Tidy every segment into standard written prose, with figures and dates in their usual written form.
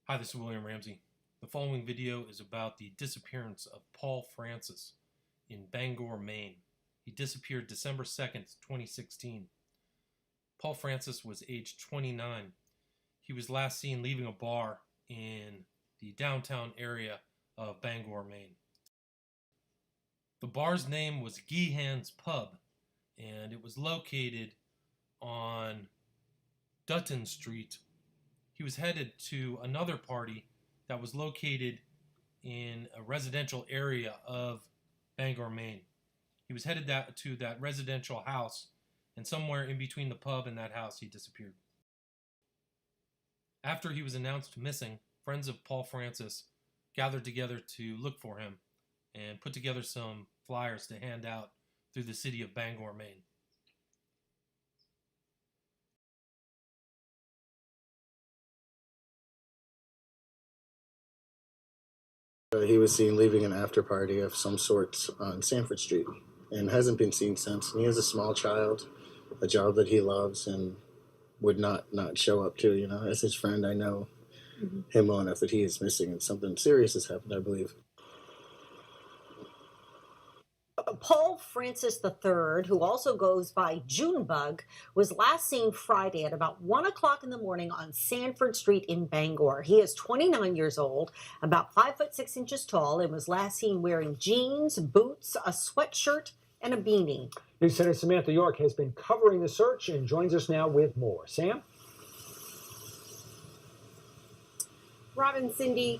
Hi, this is William Ramsey. The following video is about the disappearance of Paul Francis in Bangor, Maine. He disappeared December 2nd, 2016. Paul Francis was age 29. He was last seen leaving a bar in the downtown area of Bangor, Maine. The bar's name was Geehan's Pub, and it was located on Dutton Street. He was headed to another party that was located in a residential area of Bangor, Maine. He was headed to that residential house, and somewhere in between the pub and that house, he disappeared. After he was announced missing, friends of Paul Francis gathered together to look for him and put together some flyers to hand out through the city of Bangor, Maine. He was seen leaving an after party of some sort on Sanford Street and hasn't been seen since. And he has a small child, a job that he loves and would not show up to. You know, as his friend, I know him well enough that he is missing and something serious has happened, I believe. Paul Francis III, who also goes by Junebug, was last seen Friday at about 1 o'clock in the morning on Sanford Street in Bangor. He is 29 years old, about 5'6" tall, and was last seen wearing jeans, boots, a sweatshirt, and a beanie. News Center Samantha York has been covering the search and joins us now with more. Sam? Robin, Cindy,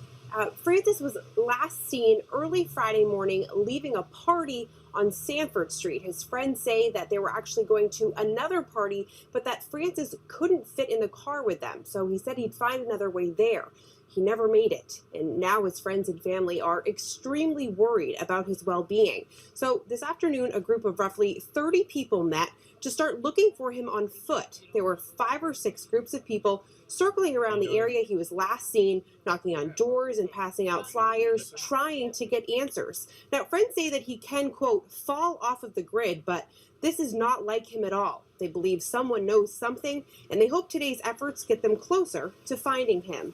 Francis was last seen early Friday morning leaving a party on Sanford Street. His friends say that they were actually going to another party, but that Francis couldn't fit in the car with them. So he said he'd find another way there. He never made it, and now his friends and family are extremely worried about his well-being. So this afternoon, a group of roughly 30 people met to start looking for him on foot. There were 5 or 6 groups of people circling around the area he was last seen, knocking on doors and passing out flyers, trying to get answers. Now, friends say that he can, quote, fall off of the grid, but this is not like him at all. They believe someone knows something, and they hope today's efforts get them closer to finding him.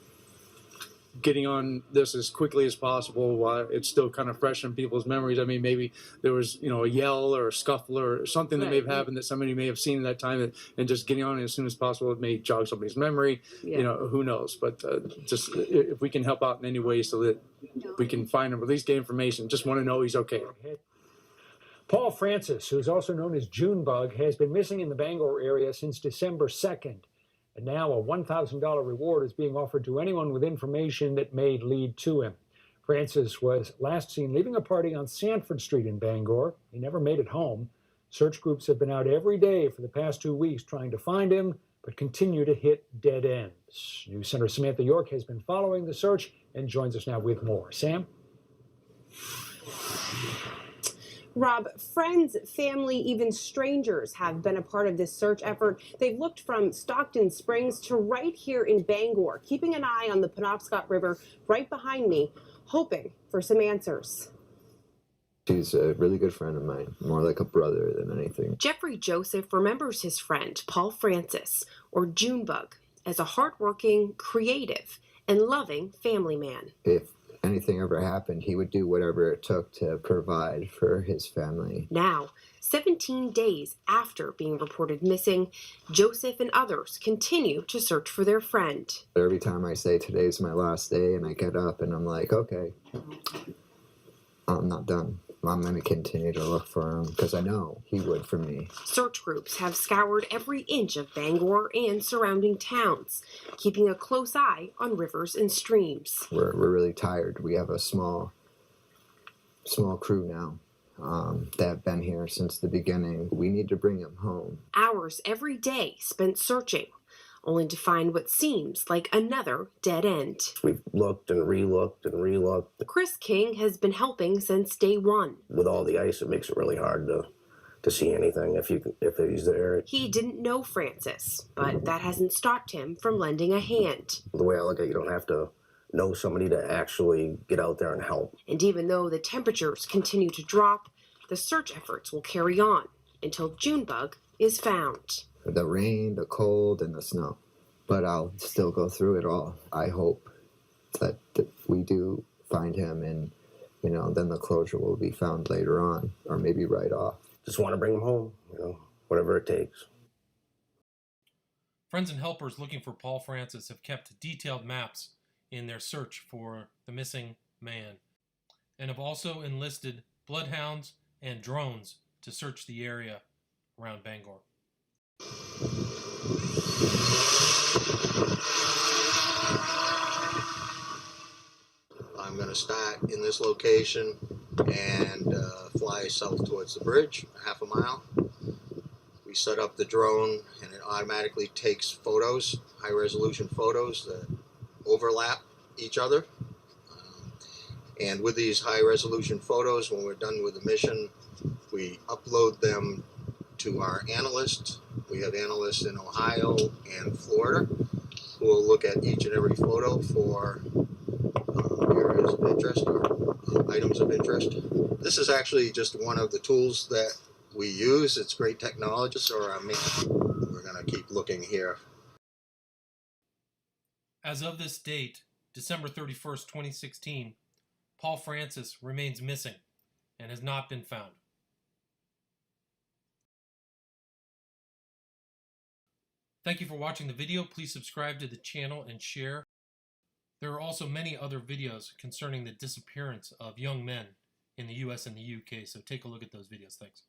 Getting on this as quickly as possible while it's still kind of fresh in people's memories. I mean, maybe there was, a yell or a scuffle or something that may have happened that somebody may have seen at that time, and just getting on it as soon as possible, it may jog somebody's memory. Yeah. Who knows? But just if we can help out in any way so that we can find him, or at least get information, just want to know he's okay. Paul Francis, who's also known as Junebug, has been missing in the Bangor area since December 2nd. And now a $1,000 reward is being offered to anyone with information that may lead to him. Francis was last seen leaving a party on Sanford Street in Bangor. He never made it home. Search groups have been out every day for the past 2 weeks trying to find him, but continue to hit dead ends. News Center Samantha York has been following the search and joins us now with more. Sam? Rob, friends, family, even strangers have been a part of this search effort. They've looked from Stockton Springs to right here in Bangor, keeping an eye on the Penobscot River right behind me, hoping for some answers. She's a really good friend of mine, more like a brother than anything. Jeffrey Joseph remembers his friend, Paul Francis, or Junebug, as a hardworking, creative, and loving family man. If anything ever happened, he would do whatever it took to provide for his family. Now, 17 days after being reported missing, Joseph and others continue to search for their friend. Every time I say today's my last day and I get up and I'm like, okay, I'm not done. I'm going to continue to look for him because I know he would for me. Search groups have scoured every inch of Bangor and surrounding towns, keeping a close eye on rivers and streams. We're really tired. We have a small crew now that have been here since the beginning. We need to bring him home. Hours every day spent searching, only to find what seems like another dead end. We've looked and re-looked and re-looked. Chris King has been helping since day one. With all the ice, it makes it really hard to see anything if he's there. He didn't know Francis, but that hasn't stopped him from lending a hand. The way I look at it, you don't have to know somebody to actually get out there and help. And even though the temperatures continue to drop, the search efforts will carry on until Junebug is found. The rain, the cold, and the snow. But I'll still go through it all. I hope that if we do find him, and then the closure will be found later on, or maybe right off. Just want to bring him home, whatever it takes. Friends and helpers looking for Paul Francis have kept detailed maps in their search for the missing man, and have also enlisted bloodhounds and drones to search the area around Bangor. I'm going to start in this location and fly south towards the bridge, half a mile. We set up the drone and it automatically takes photos, high resolution photos that overlap each other. And with these high resolution photos, when we're done with the mission, we upload them to our analysts. We have analysts in Ohio and Florida who will look at each and every photo for areas of interest or items of interest. This is actually just one of the tools that we use. It's great technology, so we're going to keep looking here. As of this date, December 31st, 2016, Paul Francis remains missing and has not been found. Thank you for watching the video. Please subscribe to the channel and share. There are also many other videos concerning the disappearance of young men in the US and the UK, so take a look at those videos. Thanks.